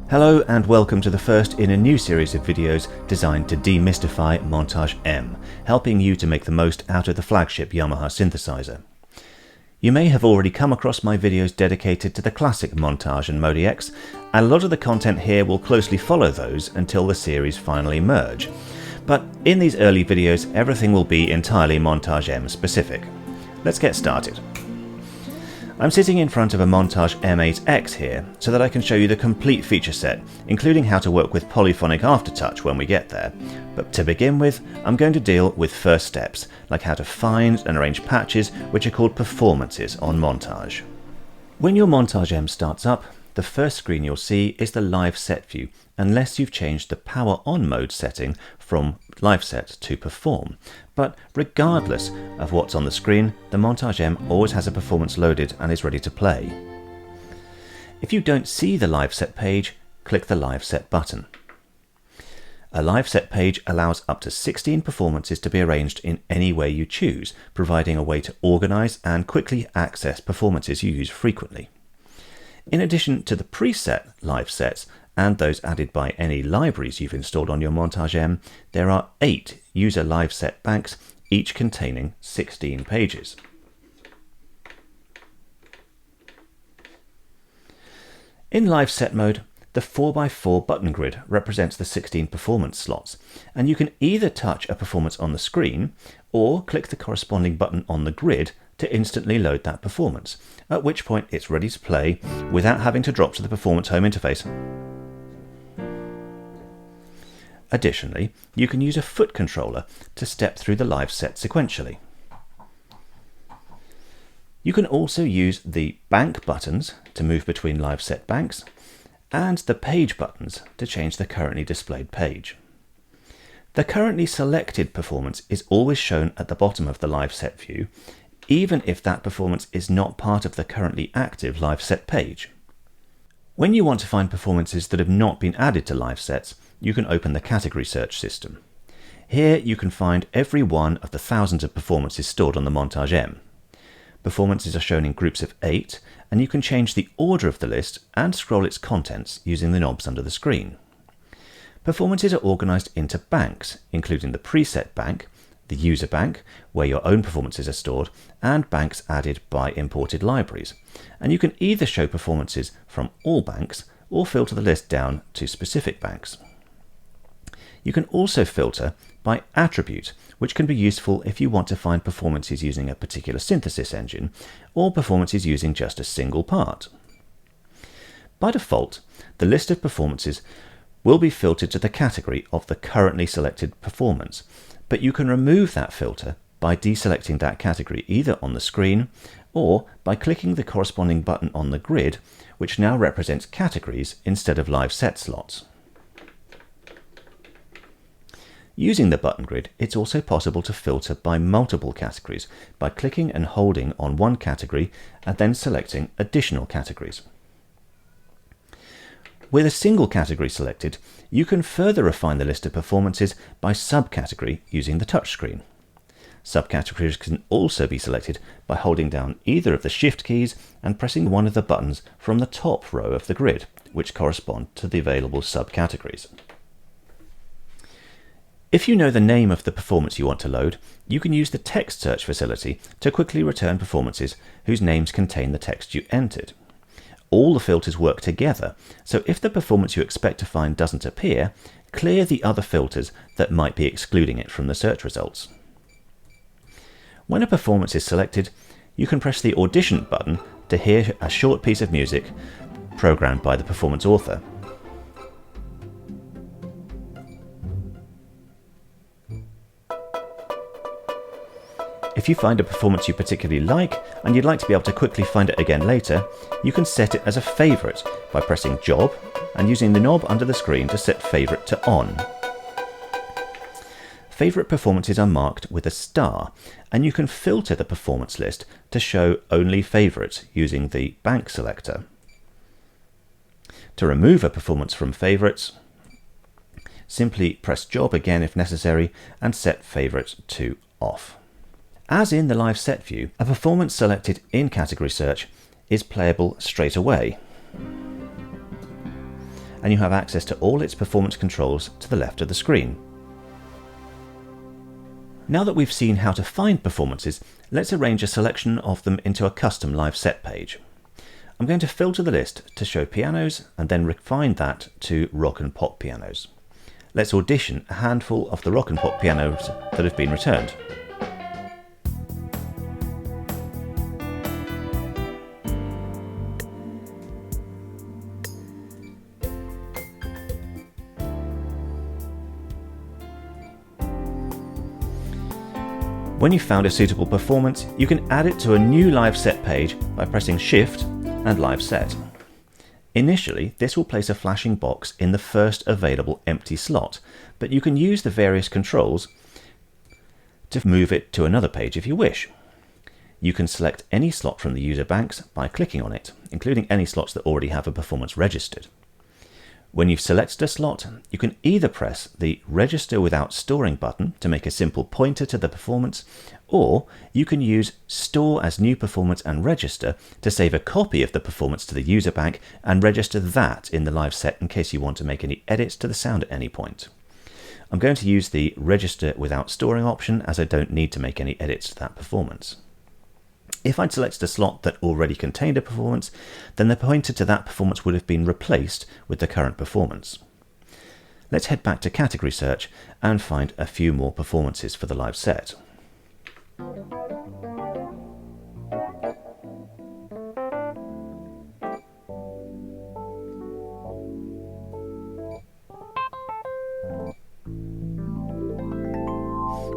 Hello and welcome to the first in a new series of videos designed to demystify Montage M, helping you to make the most out of the flagship Yamaha synthesizer. You may have already come across my videos dedicated to the classic Montage and MODX, and a lot of the content here will closely follow those until the series finally merge. But in these early videos, everything will be entirely Montage M specific. Let's get started. I'm sitting in front of a Montage M8X here, so that I can show you the complete feature set, including how to work with polyphonic aftertouch when we get there. But to begin with, I'm going to deal with first steps, like how to find and arrange patches, which are called performances on Montage. When your Montage M starts up, the first screen you'll see is the live set view, unless you've changed the power on mode setting from live set to perform. But regardless of what's on the screen, the Montage M always has a performance loaded and is ready to play. If you don't see the live set page, click the live set button. A live set page allows up to 16 performances to be arranged in any way you choose, providing a way to organize and quickly access performances you use frequently. In addition to the preset live sets and those added by any libraries you've installed on your Montage M, there are 8 user live set banks, each containing 16 pages. In live set mode, the 4x4 button grid represents the 16 performance slots, and you can either touch a performance on the screen or click the corresponding button on the grid to instantly load that performance, at which point it's ready to play without having to drop to the performance home interface. Additionally, you can use a foot controller to step through the live set sequentially. You can also use the bank buttons to move between live set banks, and the page buttons to change the currently displayed page. The currently selected performance is always shown at the bottom of the live set view, even if that performance is not part of the currently active live set page. When you want to find performances that have not been added to live sets, you can open the category search system. Here you can find every one of the thousands of performances stored on the Montage M. Performances are shown in groups of 8, and you can change the order of the list and scroll its contents using the knobs under the screen. Performances are organized into banks, including the preset bank, the user bank, where your own performances are stored, and banks added by imported libraries. And you can either show performances from all banks or filter the list down to specific banks. You can also filter by attribute, which can be useful if you want to find performances using a particular synthesis engine or performances using just a single part. By default, the list of performances will be filtered to the category of the currently selected performance, but you can remove that filter by deselecting that category either on the screen or by clicking the corresponding button on the grid, which now represents categories instead of live set slots. Using the button grid, it's also possible to filter by multiple categories by clicking and holding on one category and then selecting additional categories. With a single category selected, you can further refine the list of performances by subcategory using the touchscreen. Subcategories can also be selected by holding down either of the shift keys and pressing one of the buttons from the top row of the grid, which correspond to the available subcategories. If you know the name of the performance you want to load, you can use the text search facility to quickly return performances whose names contain the text you entered. All the filters work together, so if the performance you expect to find doesn't appear, clear the other filters that might be excluding it from the search results. When a performance is selected, you can press the Audition button to hear a short piece of music programmed by the performance author. If you find a performance you particularly like and you'd like to be able to quickly find it again later, you can set it as a favourite by pressing Job and using the knob under the screen to set Favourite to On. Favourite performances are marked with a star, and you can filter the performance list to show only favourites using the bank selector. To remove a performance from favourites, simply press Job again if necessary and set Favourite to Off. As in the live set view, a performance selected in category search is playable straight away. and you have access to all its performance controls to the left of the screen. Now that we've seen how to find performances, let's arrange a selection of them into a custom live set page. I'm going to filter the list to show pianos and then refine that to rock and pop pianos. Let's audition a handful of the rock and pop pianos that have been returned. When you've found a suitable performance, you can add it to a new live set page by pressing Shift and Live Set. Initially, this will place a flashing box in the first available empty slot, but you can use the various controls to move it to another page if you wish. You can select any slot from the user banks by clicking on it, including any slots that already have a performance registered. When you've selected a slot, you can either press the Register Without Storing button to make a simple pointer to the performance, or you can use Store as New Performance and Register to save a copy of the performance to the user bank and register that in the live set in case you want to make any edits to the sound at any point. I'm going to use the Register Without Storing option as I don't need to make any edits to that performance. If I'd selected a slot that already contained a performance, then the pointer to that performance would have been replaced with the current performance. Let's head back to category search and find a few more performances for the live set.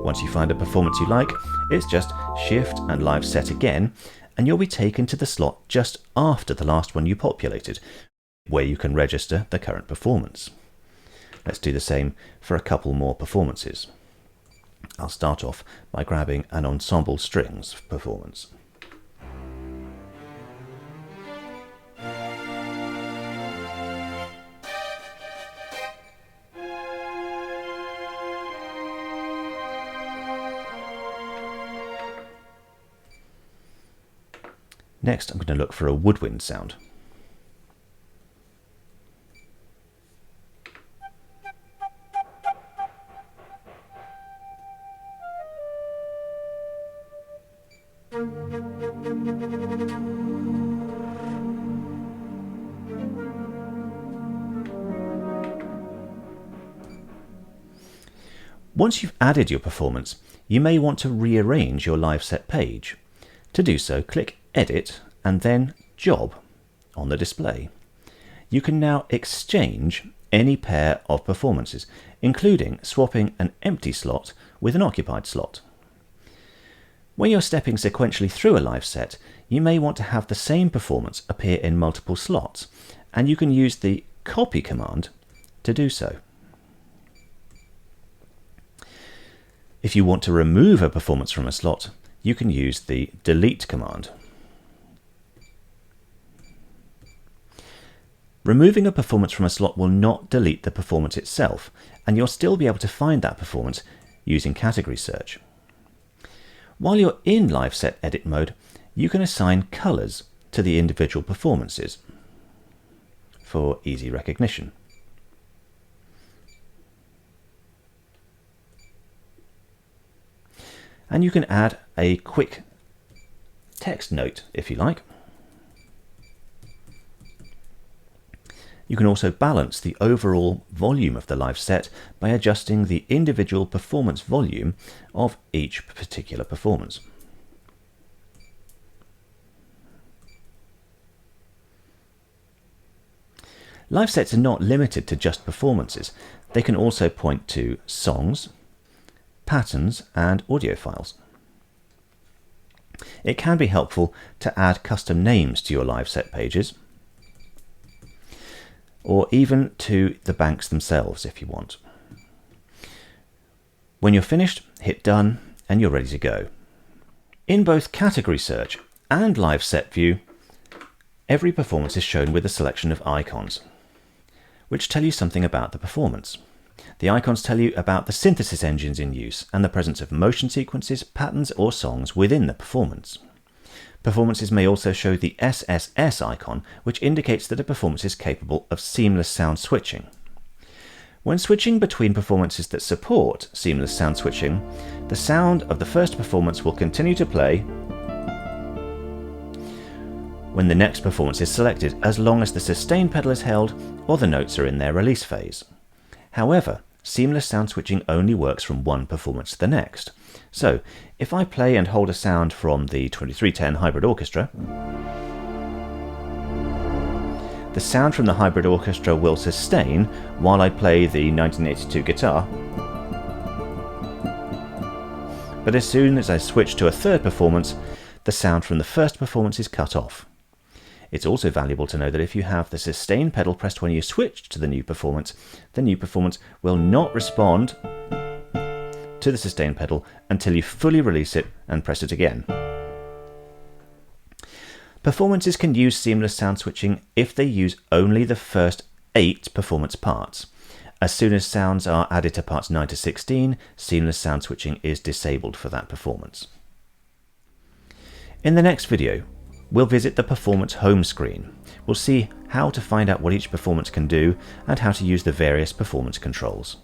Once you find a performance you like, it's just Shift and Live Set again, and you'll be taken to the slot just after the last one you populated, where you can register the current performance. Let's do the same for a couple more performances. I'll start off by grabbing an ensemble strings performance. Next, I'm going to look for a woodwind sound. Once you've added your performance, you may want to rearrange your live set page. To do so, click Edit and then Job on the display. You can now exchange any pair of performances, including swapping an empty slot with an occupied slot. When you're stepping sequentially through a live set, you may want to have the same performance appear in multiple slots, and you can use the Copy command to do so. If you want to remove a performance from a slot, you can use the Delete command. Removing a performance from a slot will not delete the performance itself, and you'll still be able to find that performance using category search. While you're in live set edit mode, you can assign colors to the individual performances for easy recognition. And you can add a quick text note if you like. You can also balance the overall volume of the live set by adjusting the individual performance volume of each particular performance. Live sets are not limited to just performances. They can also point to songs, patterns, and audio files. It can be helpful to add custom names to your live set pages, or even to the banks themselves if you want. When you're finished, hit Done and you're ready to go. In both Category Search and Live Set View, every performance is shown with a selection of icons, which tell you something about the performance. The icons tell you about the synthesis engines in use and the presence of motion sequences, patterns or songs within the performance. Performances may also show the SSS icon, which indicates that a performance is capable of seamless sound switching. When switching between performances that support seamless sound switching, the sound of the first performance will continue to play when the next performance is selected, as long as the sustain pedal is held or the notes are in their release phase. However, seamless sound switching only works from one performance to the next. So, if I play and hold a sound from the 2310 Hybrid Orchestra, the sound from the Hybrid Orchestra will sustain while I play the 1982 guitar, but as soon as I switch to a third performance, the sound from the first performance is cut off. It's also valuable to know that if you have the sustain pedal pressed when you switch to the new performance will not respond to the sustain pedal until you fully release it and press it again. Performances can use seamless sound switching if they use only the first 8 performance parts. As soon as sounds are added to parts 9 to 16, seamless sound switching is disabled for that performance. In the next video, we'll visit the performance home screen. We'll see how to find out what each performance can do and how to use the various performance controls.